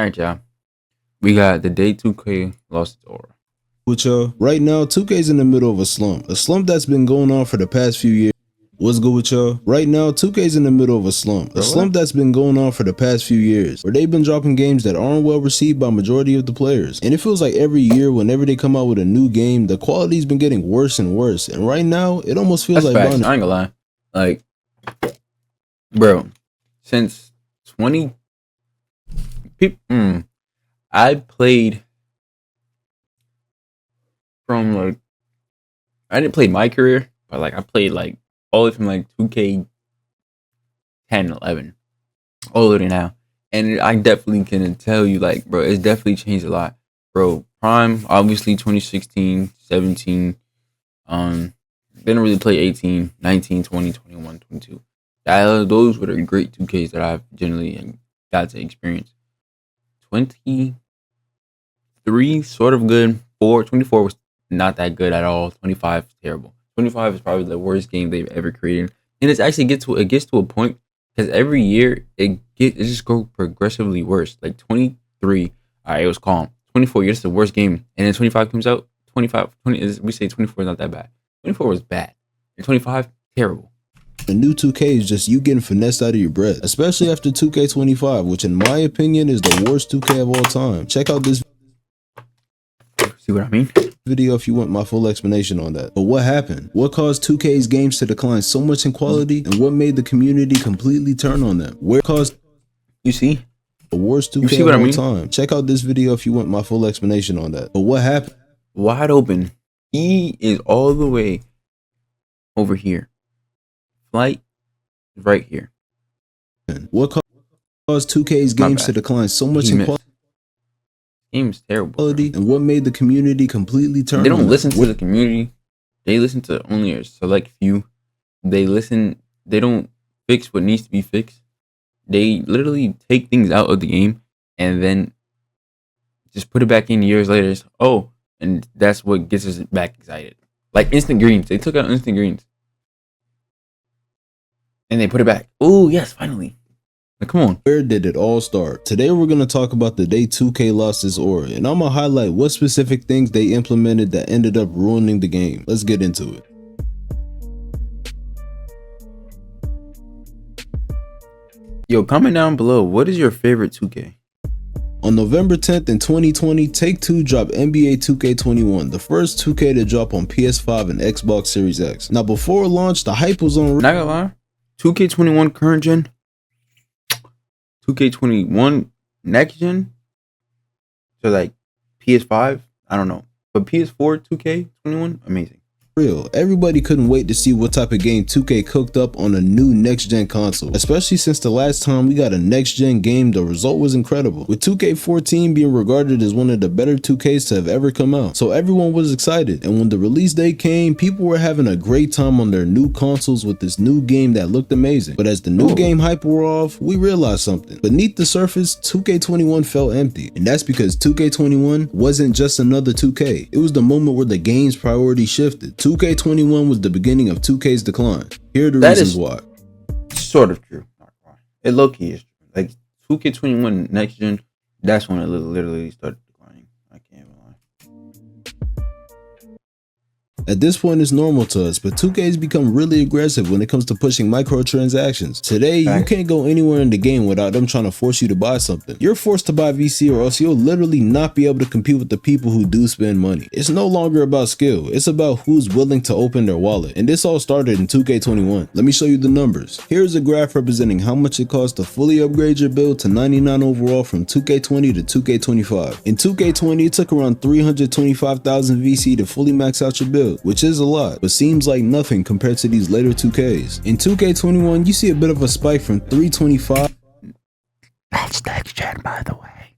All right, y'all. We got the day 2K lost its aura. With y'all, right now, 2K's in the middle of a slump that's been going on for the past few years. What's good with y'all? Right now, 2K's in the middle of a slump that's been going on for the past few years, where they've been dropping games that aren't well received by majority of the players. And it feels like every year, whenever they come out with a new game, the quality's been getting worse and worse. And right now, it almost feels That's like facts. I ain't gonna lie. Like, bro, since 20, I played from like, I didn't play my career, but like I played like all the way from like 2K 10, 11, all the way to now. And I definitely can tell you, like, bro, it's definitely changed a lot. Bro, Prime, obviously 2016, 17, didn't really play 18, 19, 20, 21, 22. Those were the great 2Ks that I've generally got to experience. 23, sort of good. 24 was not that good at all. 25 is terrible. 25 is probably the worst game they've ever created. And it gets to a point because every year it just go progressively worse. Like 23, all right, it was calm. 24, it's the worst game. And then 25 comes out. 20 is, we say 24 is not that bad. 24 was bad. And 25, terrible. The new 2K is just you getting finessed out of your breath, especially after 2K25, which in my opinion is the worst 2K of all time. Check out this See what I mean? video if you want my full explanation on that. But what happened? What caused 2K's games to decline so much in quality, and what made the community completely turn on them? Where caused You see? the worst 2K of all time? Check out this video if you want my full explanation on that. But what happened? Wide open. He is all the way over here. Flight is right here. What caused 2K's games to decline so much in quality? Game's terrible. And what made the community completely turn on them? They don't listen to the community. They listen to only a select few. They don't fix what needs to be fixed. They literally take things out of the game and then just put it back in years later. And that's what gets us back excited. Like instant greens. They took out instant greens. And they put it back. Oh, yes, finally. Now, come on. Where did it all start? Today we're going to talk about the day 2K lost its aura, and I'm going to highlight what specific things they implemented that ended up ruining the game. Let's get into it. Yo, comment down below, what is your favorite 2K? On November 10th in 2020, Take-Two dropped NBA 2K21, the first 2K to drop on PS5 and Xbox Series X. Now before launch, the hype was on. Not gonna lie, 2K21 current gen, 2K21 next gen, so like PS5, I don't know, but PS4 2K21, amazing. Real. Everybody couldn't wait to see what type of game 2K cooked up on a new next-gen console. Especially since the last time we got a next-gen game, the result was incredible, with 2K14 being regarded as one of the better 2Ks to have ever come out. So everyone was excited, and when the release day came, people were having a great time on their new consoles with this new game that looked amazing. But as the new game hype wore off, we realized something. Beneath the surface, 2K21 felt empty, and that's because 2K21 wasn't just another 2K. It was the moment where the game's priority shifted. 2K21 was the beginning of 2K's decline. Here are the reasons why. Sort of true. It low-key is true. Like 2K21 next gen, that's when it literally started declining. I can't even lie. At this point, it's normal to us, but 2K's become really aggressive when it comes to pushing microtransactions. Today, you can't go anywhere in the game without them trying to force you to buy something. You're forced to buy VC or else you'll literally not be able to compete with the people who do spend money. It's no longer about skill, it's about who's willing to open their wallet. And this all started in 2K21. Let me show you the numbers. Here's a graph representing how much it costs to fully upgrade your build to 99 overall from 2K20 to 2K25. In 2K20, it took around 325,000 VC to fully max out your build, which is a lot, but seems like nothing compared to these later 2Ks. In 2K21, you see a bit of a spike from 325. That's next gen, by the way.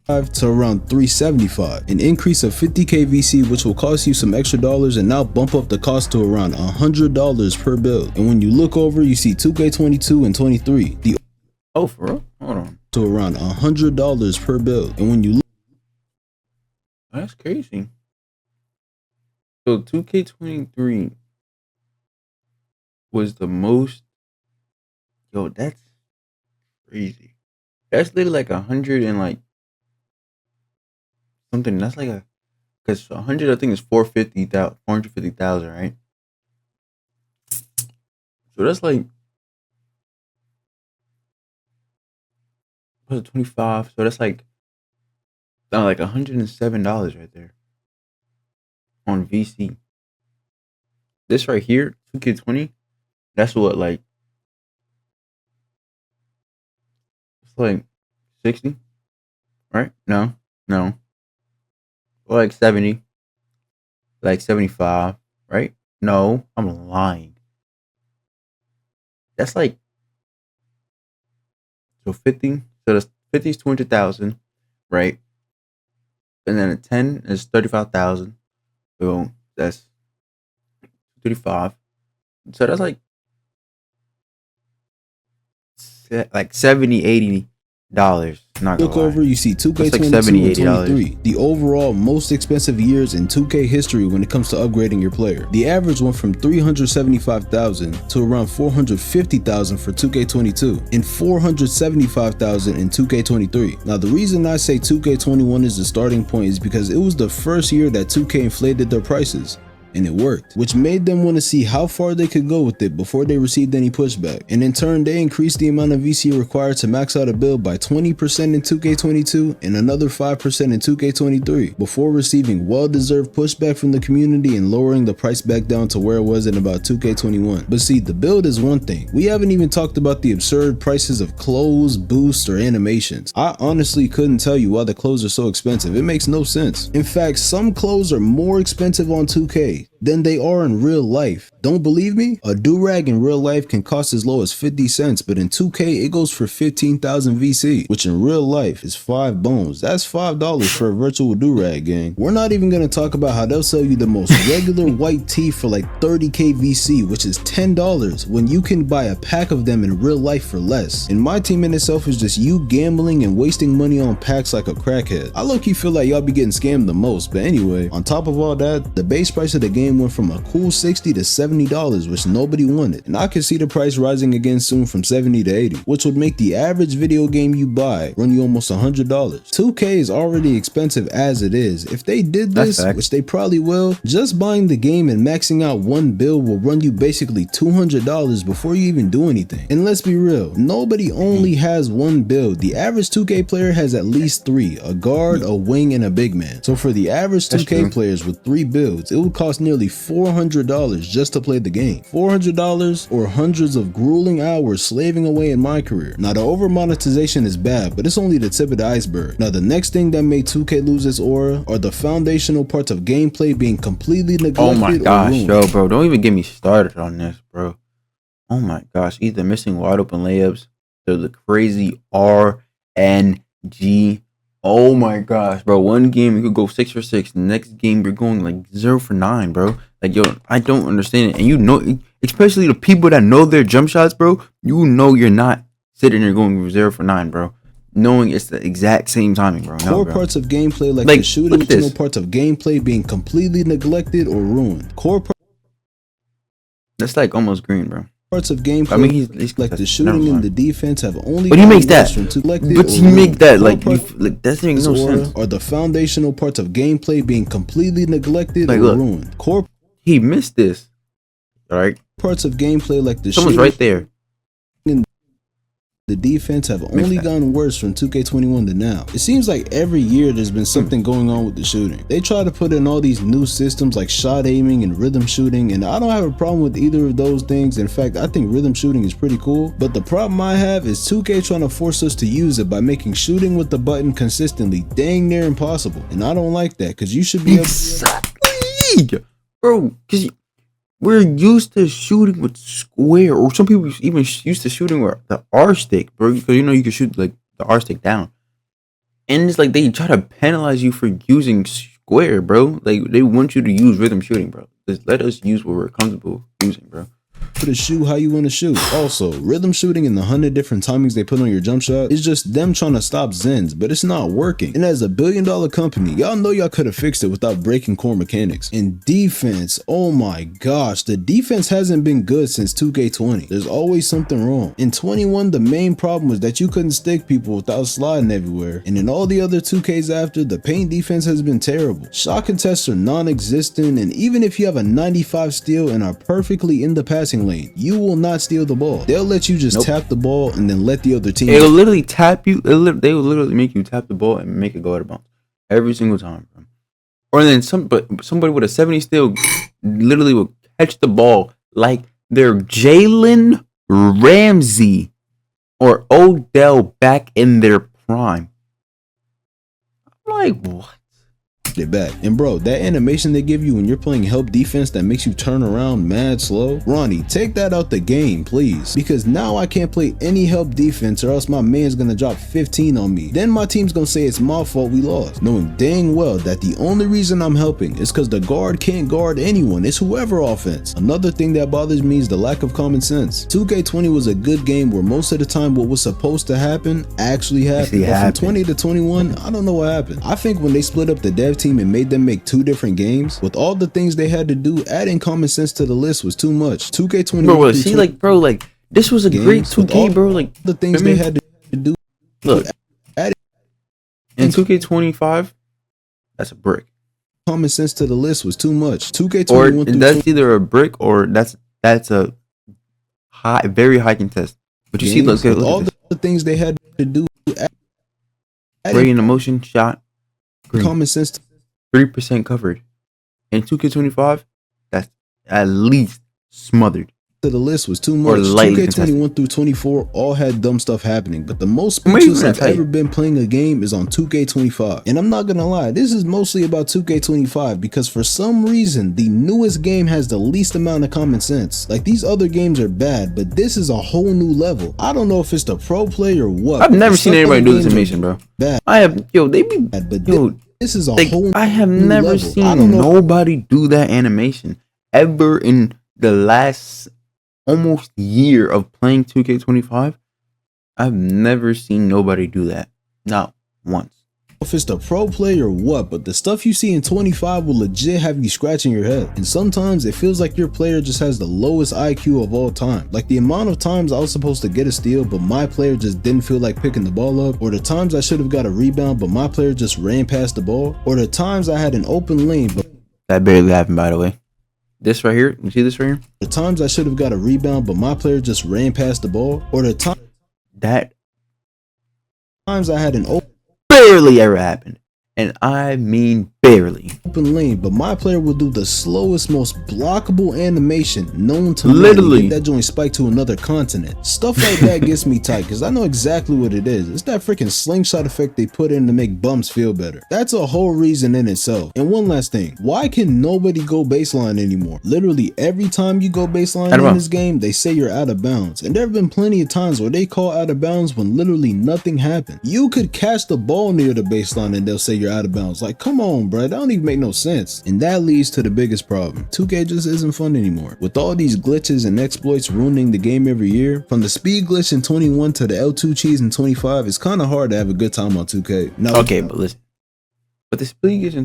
To around 375, an increase of 50k VC, which will cost you some extra dollars and now bump up the cost to around $100 per build. And when you look over, you see 2K22 and 23. Oh, for real? Hold on. To around $100 per build. And when you look, that's crazy. So 2K23 was the most. Yo, that's crazy. That's literally like 100 and like something. That's like because 100 I think is 450,000, right? So that's like what's it, 25. So that's like $107 right there on VC. This right here, 2K20, that's what like it's like 60, right? No, like 70, like 75, right? No, I'm lying. That's like so 50. So that's 50 is 200,000, right? And then a 10 is 35,000. So that's 35. So that's like 70, $80. Not gonna Look lie. over, you see 2K22 That's like $70, and $80. 23, the overall most expensive years in 2K history when it comes to upgrading your player. The average went from 375,000 to around 450,000 for 2K22 and 475,000 in 2K23. Now the reason I say 2K21 is the starting point is because it was the first year that 2K inflated their prices. And it worked, which made them want to see how far they could go with it before they received any pushback. And in turn, they increased the amount of VC required to max out a build by 20% in 2K22 and another 5% in 2K23 before receiving well-deserved pushback from the community and lowering the price back down to where it was in about 2K21. But see, the build is one thing. We haven't even talked about the absurd prices of clothes, boosts, or animations. I honestly couldn't tell you why the clothes are so expensive. It makes no sense. In fact, some clothes are more expensive on 2K than they are in real life. Don't believe me? A do-rag in real life can cost as low as 50 cents, but in 2K it goes for 15,000 VC, which in real life is 5 bones. That's $5 for a virtual do-rag, gang. We're not even gonna talk about how they'll sell you the most regular white tee for like 30k VC, which is $10, when you can buy a pack of them in real life for less. And my team in itself is just you gambling and wasting money on packs like a crackhead. I low-key feel like y'all be getting scammed the most, but anyway, on top of all that, the base price of the game went from a cool $60 to $70, which nobody wanted. And I can see the price rising again soon from 70 to 80, which would make the average video game you buy run you almost $100. 2K is already expensive as it is. If they did this, which they probably will, just buying the game and maxing out one build will run you basically $200 before you even do anything. And let's be real, nobody only has one build. The average 2K player has at least 3, a guard, a wing, and a big man. So for the average 2K players with 3 builds, it would cost nearly $400 just to play the game. $400 or hundreds of grueling hours slaving away in my career. Now the over monetization is bad, but it's only the tip of the iceberg. Now the next thing that made 2K lose its aura are the foundational parts of gameplay being completely neglected. Oh my gosh, yo, bro, don't even get me started on this, bro. Oh my gosh, either missing wide open layups to the crazy RNG. Oh my gosh, bro. One game you could go 6 for 6. The next game you're going like 0 for 9, bro. Like, yo, I don't understand it. And you know, especially the people that know their jump shots, bro, you know you're not sitting there going 0 for 9, bro. Knowing it's the exact same timing, bro. No, core bro. parts of gameplay like the shooting, parts of gameplay being completely neglected or ruined. That's like almost green, bro. Parts of gameplay, I mean, he's like the shooting and the defense, have only. But he makes that. But he make that like that doesn't make no sense. Or the foundational parts of gameplay being completely neglected or ruined. He missed this. All right. Parts of gameplay like the someone's right there. The defense have only gotten worse from 2K21 to now. It seems like every year there's been something going on with the shooting. They try to put in all these new systems like shot aiming and rhythm shooting, and I don't have a problem with either of those things. In fact, I think rhythm shooting is pretty cool. But the problem I have is 2K trying to force us to use it by making shooting with the button consistently dang near impossible. And I don't like that, because you should be exactly, bro, because we're used to shooting with square, or some people even used to shooting with the R stick, bro. Because you know you can shoot like the R stick down, and it's like they try to penalize you for using square, bro. Like they want you to use rhythm shooting, bro. Just let us use what we're comfortable using, bro. to shoot how you want to shoot. Also, rhythm shooting and the 100 different timings they put on your jump shot is just them trying to stop Zens, but it's not working. And as a billion-dollar company, y'all know y'all could have fixed it without breaking core mechanics. And defense, oh my gosh, the defense hasn't been good since 2K20. There's always something wrong. In 21, the main problem was that you couldn't stick people without sliding everywhere. And in all the other 2Ks after, the paint defense has been terrible. Shot contests are non-existent, and even if you have a 95 steal and are perfectly in the passing lane, you will not steal the ball. They'll let you just tap the ball and then let the other team. It'll literally tap you. They will literally make you tap the ball and make it go out of bounds every single time, bro. Or then somebody with a 70 steal literally will catch the ball like they're Jalen Ramsey or Odell back in their prime. I'm like, what? It back. And bro, that animation they give you when you're playing help defense that makes you turn around mad slow, Ronnie, take that out the game, please. Because now I can't play any help defense or else my man's gonna drop 15 on me. Then my team's gonna say it's my fault we lost, knowing dang well that the only reason I'm helping is because the guard can't guard anyone. It's whoever offense. Another thing that bothers me is the lack of common sense. 2K20 was a good game where most of the time what was supposed to happen actually happened. But from 20 to 21, I don't know what happened. I think when they split up the dev team and made them make 2 different games, with all the things they had to do, adding common sense to the list was too much. 2K20, bro, see, like, bro, like, this was a great 2K, bro. Like, the things they had to do. Look, in 2K25, that's a brick. Common sense to the list was too much. 2K21, or that's either a brick or that's a very high contest. But you see, look all the things they had to do. Rating the motion shot. Green. Common sense. 3% covered. In 2K25, that's at least smothered. To the list was too much. 2K21 through 24 all had dumb stuff happening, but the most speechless I've ever been playing a game is on 2K25. And I'm not gonna lie, this is mostly about 2K25 because for some reason the newest game has the least amount of common sense. Like, these other games are bad, but this is a whole new level. I don't know if it's the pro play or what. I've never seen anybody do this animation, bro. Bad. I have, they be bad, but yo, this is a like, whole I have new never level. seen nobody do that animation ever in the last almost year of playing 2K25. I've never seen nobody do that. Not once. If it's the pro play or what, but the stuff you see in 25 will legit have you scratching your head. And sometimes it feels like your player just has the lowest IQ of all time. Like the amount of times I was supposed to get a steal, but my player just didn't feel like picking the ball up, or the times I should have got a rebound, but my player just ran past the ball, or the times I had an open lane, but that barely happened, by the way. This right here, you see this right here? The times I should have got a rebound, but my player just ran past the ball, or the times I had an barely ever happened. And I mean barely. Open lane, but my player will do the slowest, most blockable animation known to literally get that joint spike to another continent. Stuff like that gets me tight because I know exactly what it is. It's that freaking slingshot effect they put in to make bums feel better. That's a whole reason in itself. And one last thing, why can nobody go baseline anymore? Literally every time you go baseline in this game, they say you're out of bounds. And there have been plenty of times where they call out of bounds when literally nothing happened. You could catch the ball near the baseline and they'll say you're out of bounds. Like, come on, bro, that don't even make no sense. And that leads to the biggest problem. 2K just isn't fun anymore. With all these glitches and exploits ruining the game every year, from the speed glitch in 21 to the L2 cheese in 25, it's kind of hard to have a good time on 2K. Now, okay, but listen. But the speed glitch in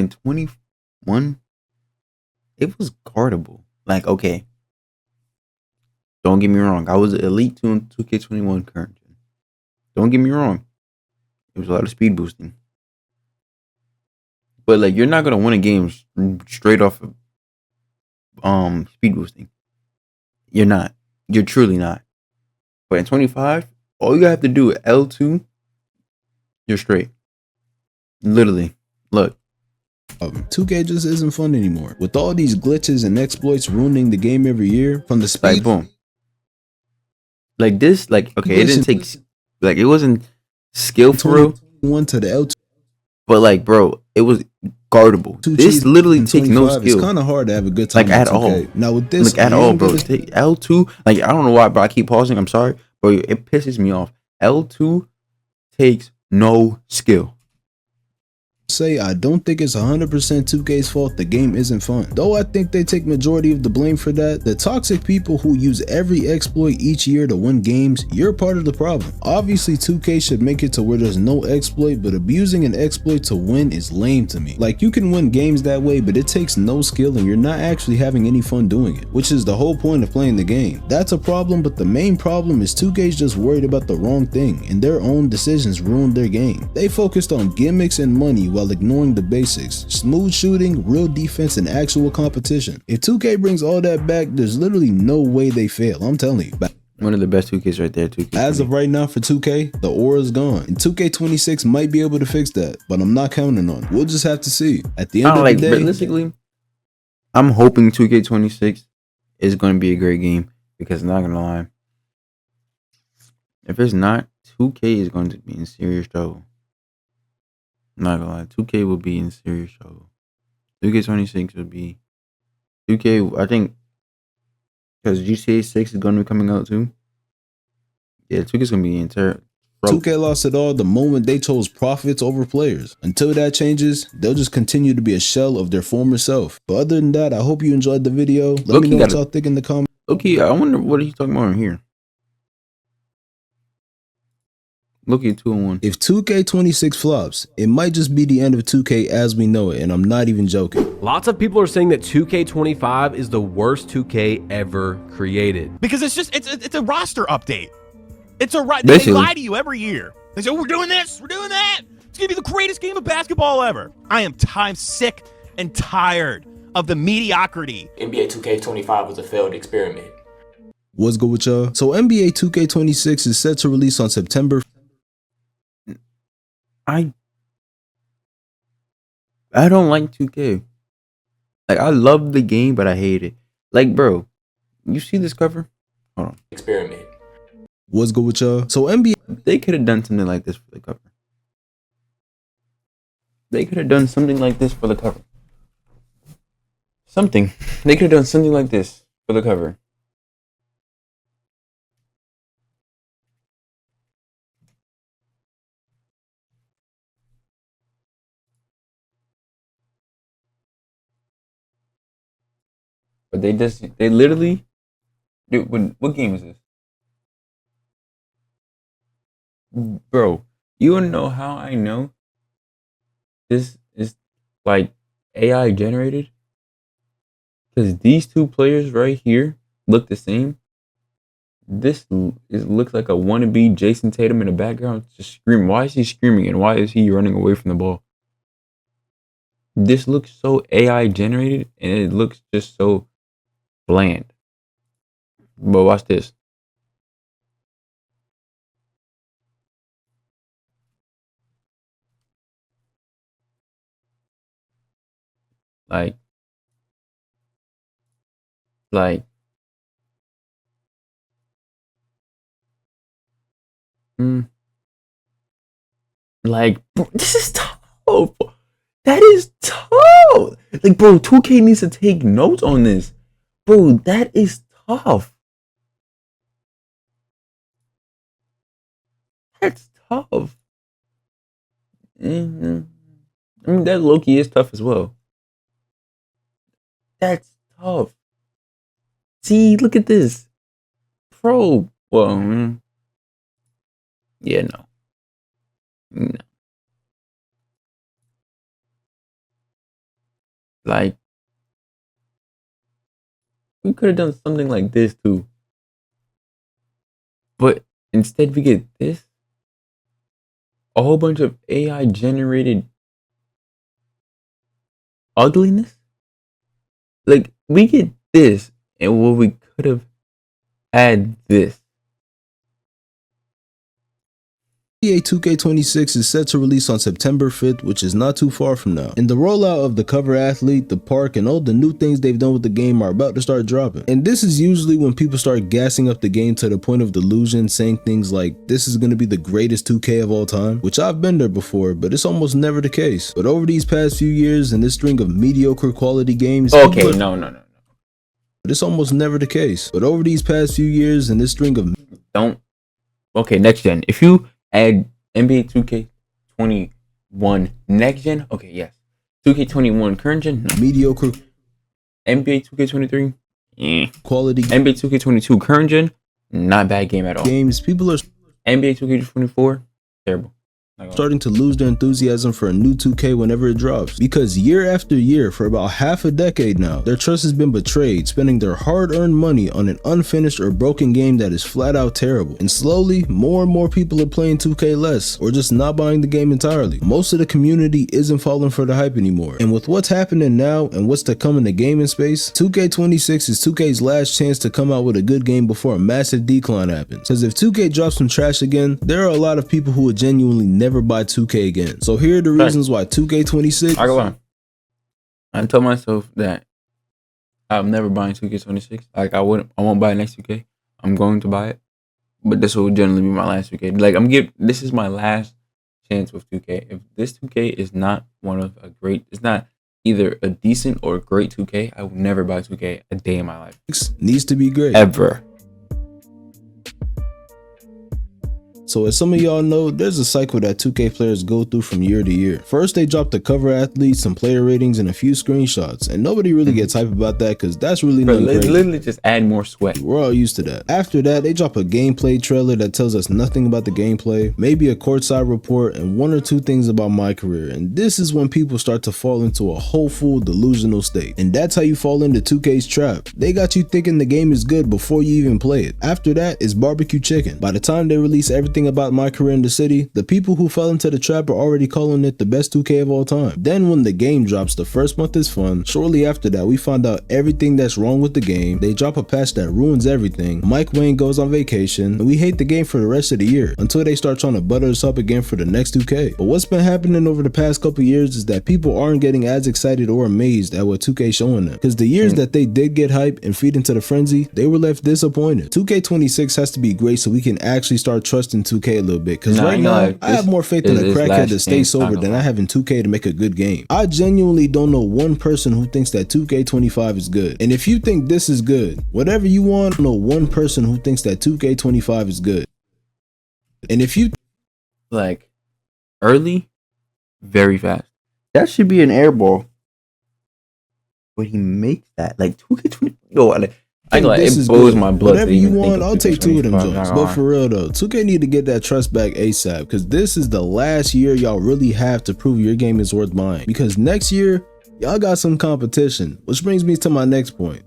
21, it was guardable. Like, okay, don't get me wrong. I was Elite 2 in 2K21 current. Don't get me wrong. It was a lot of speed boosting. But like, you're not gonna win a game straight off of speed boosting. You're not. You're truly not. But in 25, all you have to do is L2, you're straight. Literally. Look. 2K just isn't fun anymore. With all these glitches and exploits ruining the game every year, from the speed, like, boom. Like this, like, okay, it didn't take, like, it wasn't skill for real. 1 to the L2. But like, bro, it was guardable. This literally takes no skill. It's kind of hard to have a good time, like, at all. Now with this, like, at all, bro. Take L2. Like, I don't know why, bro. I keep pausing. I'm sorry, bro. It pisses me off. L2 takes no skill. say I don't think it's 100% 2K's fault the game isn't fun. Though I think they take majority of the blame for that, the toxic people who use every exploit each year to win games, you're part of the problem. Obviously 2K should make it to where there's no exploit, but abusing an exploit to win is lame to me. Like, you can win games that way, but it takes no skill and you're not actually having any fun doing it, which is the whole point of playing the game. That's a problem, but the main problem is 2K's just worried about the wrong thing and their own decisions ruined their game. They focused on gimmicks and money while ignoring the basics: smooth shooting, real defense, and actual competition. If 2K brings all that back, there's literally no way they fail, I'm telling you. One of the best 2Ks right there, 2K. As of right now for 2K, the aura's gone, and 2K26 might be able to fix that, but I'm not counting on it. We'll just have to see. At the end of the day, realistically, I'm hoping 2K26 is going to be a great game, because I'm not going to lie, if it's not, 2K is going to be in serious trouble. I'm not going to lie, 2K will be in serious trouble. 2K26 will be 2K, I think, because GTA 6 is going to be coming out too. Yeah, 2K is going to be in terror. 2K lost it all the moment they chose profits over players. Until that changes, they'll just continue to be a shell of their former self. But other than that, I hope you enjoyed the video. Let me know what y'all think in the comments. Okay, I wonder what he's talking about in here. Look at 2-1. If 2K26 flops, it might just be the end of 2K as we know it, and I'm not even joking. Lots of people are saying that 2K25 is the worst 2K ever created. Because it's a roster update. It's a Basically. They lie to you every year. They say, oh, we're doing this, we're doing that. It's gonna be the greatest game of basketball ever. I am sick and tired of the mediocrity. NBA 2K25 was a failed experiment. What's good with y'all? So NBA 2K26 is set to release on September. I don't like 2K. Like, I love the game, but I hate it. Like, bro, you see this cover? Hold on. Experiment. What's good with y'all? So NBA, They could have done something like this for the cover. They could have done something like this for the cover. Something. They could have done something like this for the cover. But they literally, dude, what game is this? Bro, you wanna know how I know this is like AI generated? Because these two players right here look the same. This looks like a wannabe Jason Tatum in the background just screaming. Why is he screaming and why is he running away from the ball? This looks so AI generated and it looks just so bland. But watch this. Like bro, this is tough. That is tough. Like, bro, 2K needs to take notes on this. Bro, that is tough. That's tough. I mean, that low-key is tough as well. That's tough. See, look at this. Bro, well, yeah, no. Like, we could have done something like this too. But instead we get this. A whole bunch of AI generated ugliness. Like, we get this, and what we could have had this. NBA 2K26 is set to release on September 5th, which is not too far from now. And the rollout of the cover athlete, the park, and all the new things they've done with the game are about to start dropping. And this is usually when people start gassing up the game to the point of delusion, saying things like, this is going to be the greatest 2K of all time, which I've been there before, but it's almost never the case. But over these past few years and this string of mediocre quality games, okay, no. But it's almost never the case. But over these past few years and this string of okay, next gen. If you add NBA 2K21 2K21 next gen. Okay, yes. 2K21 current gen. No. mediocre NBA 2K23. quality NBA 2K22 current gen. Not bad game at all. games, people are NBA 2K24. Terrible. starting to lose their enthusiasm for a new 2K whenever it drops. Because year after year, for about half a decade now, their trust has been betrayed, spending their hard-earned money on an unfinished or broken game that is flat out terrible. And slowly, more and more people are playing 2K less, or just not buying the game entirely. Most of the community isn't falling for the hype anymore. And with what's happening now and what's to come in the gaming space, 2K26 is 2K's last chance to come out with a good game before a massive decline happens. Because if 2K drops some trash again, there are a lot of people who would genuinely never buy 2K again. So here are the reasons why 2K26. I go on. I told myself that I'm never buying 2K26. Like I won't buy next 2K. I'm going to buy it, but this will generally be my last 2K. Like this is my last chance with 2K. If this 2K is not it's not either a decent or a great 2K, I will never buy 2K a day in my life. Needs to be great. Ever. So as some of y'all know, there's a cycle that 2K players go through from year to year. First, they drop the cover athletes, some player ratings, and a few screenshots. And nobody really gets hype about that because that's really nothing crazy. Literally just add more sweat. We're all used to that. After that, they drop a gameplay trailer that tells us nothing about the gameplay, maybe a courtside report, and one or two things about my career. And this is when people start to fall into a hopeful, delusional state. And that's how you fall into 2K's trap. They got you thinking the game is good before you even play it. After that is barbecue chicken. By the time they release everything about my career in the city, the people who fell into the trap are already calling it the best 2K of all time. Then when the game drops, the first month is fun. Shortly after that, we find out everything that's wrong with the game. They drop a patch that ruins everything. Mike Wayne goes on vacation, and we hate the game for the rest of the year until they start trying to butter us up again for the next 2K. But what's been happening over the past couple years is that people aren't getting as excited or amazed at what 2K showing them. Because the years that they did get hype and feed into the frenzy, they were left disappointed. 2K26 has to be great so we can actually start trusting 2K a little bit. Because right now, I have more faith in a crackhead to stay sober than I have in 2K to make a good game. I genuinely don't know one person who thinks that 2K25 is good. And if you think this is good, whatever you want, I know one person who thinks that 2K25 is good. And if you like early, very fast. That should be an air ball. But he makes that. Like 2K20. Yo, I like it blows my blood. Whatever you want, I'll take two of them joints. But for real though, 2K need to get that trust back ASAP because this is the last year y'all really have to prove your game is worth buying. Because next year, y'all got some competition. Which brings me to my next point.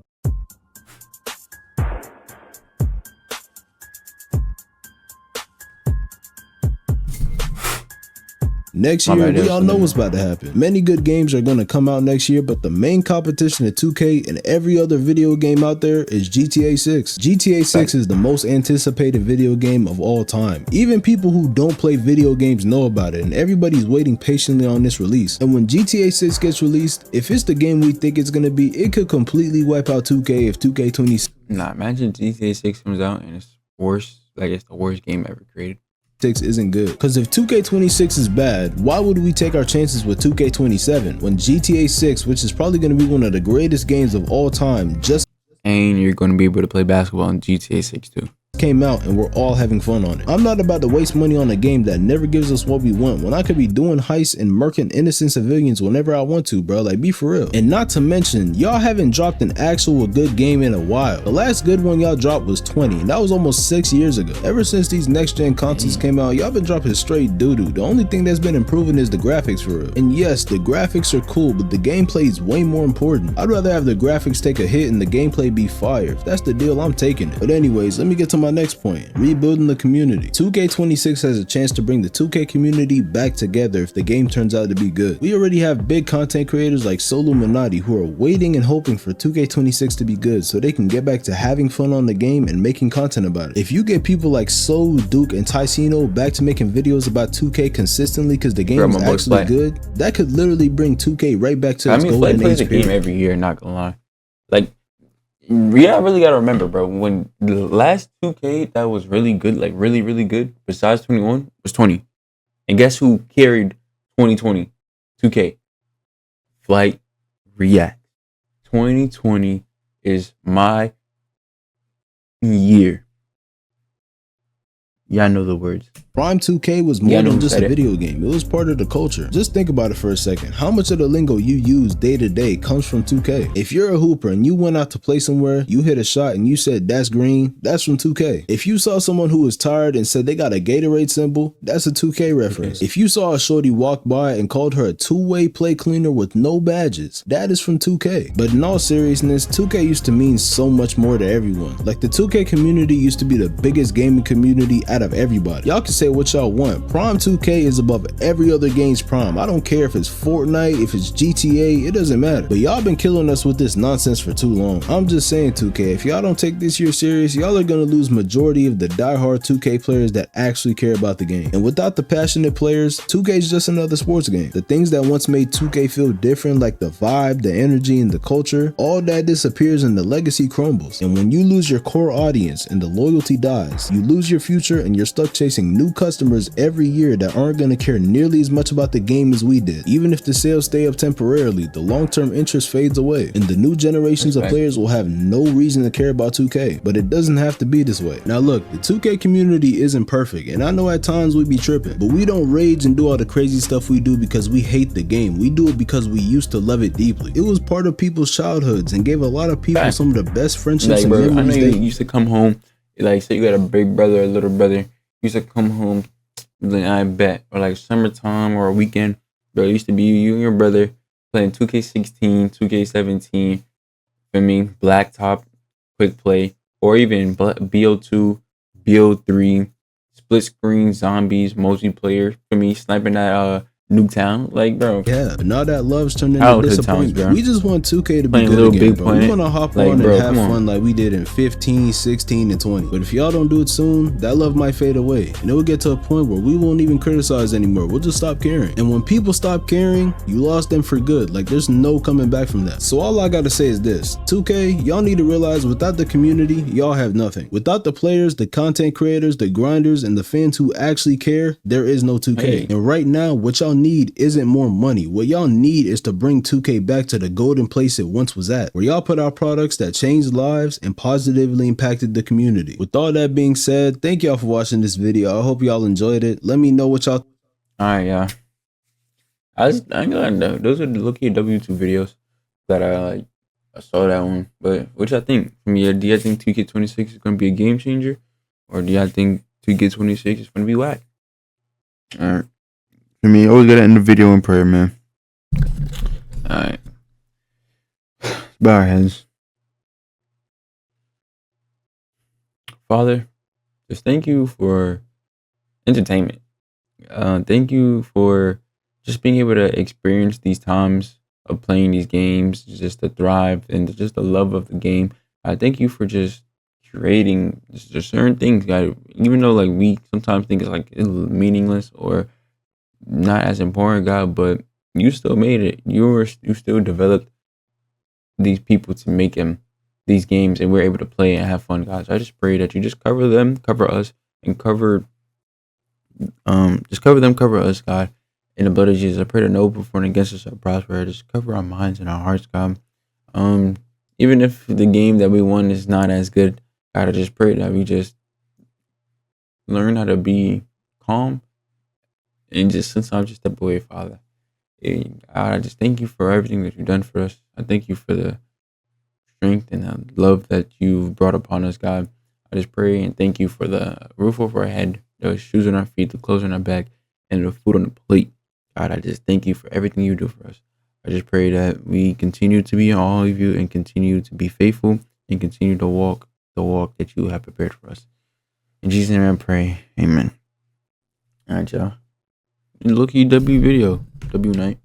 Next year, we all know what's about to happen. Many good games are going to come out next year, but the main competition at 2K and every other video game out there is GTA 6. GTA 6 is the most anticipated video game of all time. Even people who don't play video games know about it, and everybody's waiting patiently on this release. And when GTA 6 gets released, if it's the game we think it's going to be, it could completely wipe out 2K if 2K26 imagine GTA 6 comes out and it's worse. Like it's the worst game ever created. isn't good. Because if 2K26 is bad, why would we take our chances with 2K27 when GTA 6, which is probably going to be one of the greatest games of all time, just and you're going to be able to play basketball in GTA 6 too. Came out and we're all having fun on it. I'm not about to waste money on a game that never gives us what we want when I could be doing heists and murking innocent civilians whenever I want to, bro. Like, be for real. And not to mention, y'all haven't dropped an actual good game in a while. The last good one y'all dropped was 20, and that was almost 6 years ago. Ever since these next gen consoles came out, y'all been dropping straight doo-doo. The only thing that's been improving is the graphics for real. And yes, the graphics are cool, but the gameplay is way more important. I'd rather have the graphics take a hit and the gameplay be fire. If that's the deal, I'm taking it. But anyways, let me get to my next point. Rebuilding the community. 2K26 has a chance to bring the 2K community back together if the game turns out to be good. We already have big content creators like Soluminati who are waiting and hoping for 2K26 to be good so they can get back to having fun on the game and making content about it. If you get people like Soul, Duke, and Ticino back to making videos about 2K consistently because the game is actually good, that could literally bring 2K right back to its golden age. Plays the game every year, not gonna lie. Like, yeah, I really gotta remember, bro. When the last 2K that was really good, like really, really good, besides 21, was 20. And guess who carried 2020? 2K. Flight React. 2020 is my year. Y'all know the words. Prime 2K was more than just a video game. It was part of the culture. Just think about it for a second. How much of the lingo you use day to day comes from 2K? If you're a hooper and you went out to play somewhere, you hit a shot and you said that's green, that's from 2K. If you saw someone who was tired and said they got a Gatorade symbol, that's a 2K reference. If you saw a shorty walk by and called her a two-way play cleaner with no badges, that is from 2K. But in all seriousness, 2K used to mean so much more to everyone. Like the 2K community used to be the biggest gaming community out of everybody. Y'all can say what y'all want. Prime 2K is above every other game's prime. I don't care if it's Fortnite, if it's GTA, it doesn't matter. But y'all been killing us with this nonsense for too long. I'm just saying 2K, if y'all don't take this year serious, y'all are gonna lose majority of the diehard 2K players that actually care about the game. And without the passionate players, 2K is just another sports game. The things that once made 2K feel different, like the vibe, the energy, and the culture, all that disappears and the legacy crumbles. And when you lose your core audience and the loyalty dies, you lose your future and you're stuck chasing new customers every year that aren't going to care nearly as much about the game as we did. Even if the sales stay up temporarily, the long-term interest fades away and the new generations of players will have no reason to care about 2K. But it doesn't have to be this way. Now look, the 2K community isn't perfect, and I know at times we be tripping, but we don't rage and do all the crazy stuff we do because we hate the game. We do it because we used to love it deeply. It was part of people's childhoods and gave a lot of people some of the best friendships and memories. I know you used to come home, like say you got a big brother or a little brother, you used to come home, like I bet, or like summertime or a weekend, bro, it used to be you and your brother playing 2K16, 2K17, for me, Blacktop, Quick Play, or even BO2, BO3, split screen, zombies, multiplayer, for me, sniping at Nuketown, like, bro. Yeah, but now that love's turned into disappointment. We just want 2K to be good again, bro. We want to hop on and have fun like we did in 15, 16, and 20. But if y'all don't do it soon, that love might fade away. And it will get to a point where we won't even criticize anymore. We'll just stop caring. And when people stop caring, you lost them for good. Like, there's no coming back from that. So all I gotta say is this. 2K, y'all need to realize without the community, y'all have nothing. Without the players, the content creators, the grinders, and the fans who actually care, there is no 2K. And right now, what y'all need isn't more money. What y'all need is to bring 2K back to the golden place it once was at, where y'all put out products that changed lives and positively impacted the community. With all that being said, thank y'all for watching this video. I hope y'all enjoyed it. Let me know what y'all. Alright, yeah. I ain't gonna know. Those are the low-key W2 videos that I saw that one. But what y'all think? From me, do you think 2K26 is gonna be a game changer, or do y'all think 2K26 is gonna be whack? Alright. For me, always gotta end the video in prayer, man. Alright. Bow our heads. Father, just thank you for entertainment. Thank you for just being able to experience these times of playing these games, just to thrive and just the love of the game. I thank you for just creating just certain things, God. Even though like we sometimes think it's like meaningless or not as important, God, but you still made it. You still developed these people to make them these games, and we're able to play and have fun, God. So I just pray that you just cover them, cover us, and cover us, God, in the blood of Jesus. I pray that no weapon formed against us shall prosper. Just cover our minds and our hearts, God. Even if the game that we won is not as good, God, I just pray that we just learn how to be calm and just sometimes just step away, Father. And God, I just thank you for everything that you've done for us. I thank you for the strength and the love that you've brought upon us, God. I just pray and thank you for the roof over our head, the shoes on our feet, the clothes on our back, and the food on the plate. God, I just thank you for everything you do for us. I just pray that we continue to be all of you and continue to be faithful and continue to walk the walk that you have prepared for us. In Jesus' name I pray. Amen. All right, y'all. Look at W video. W night.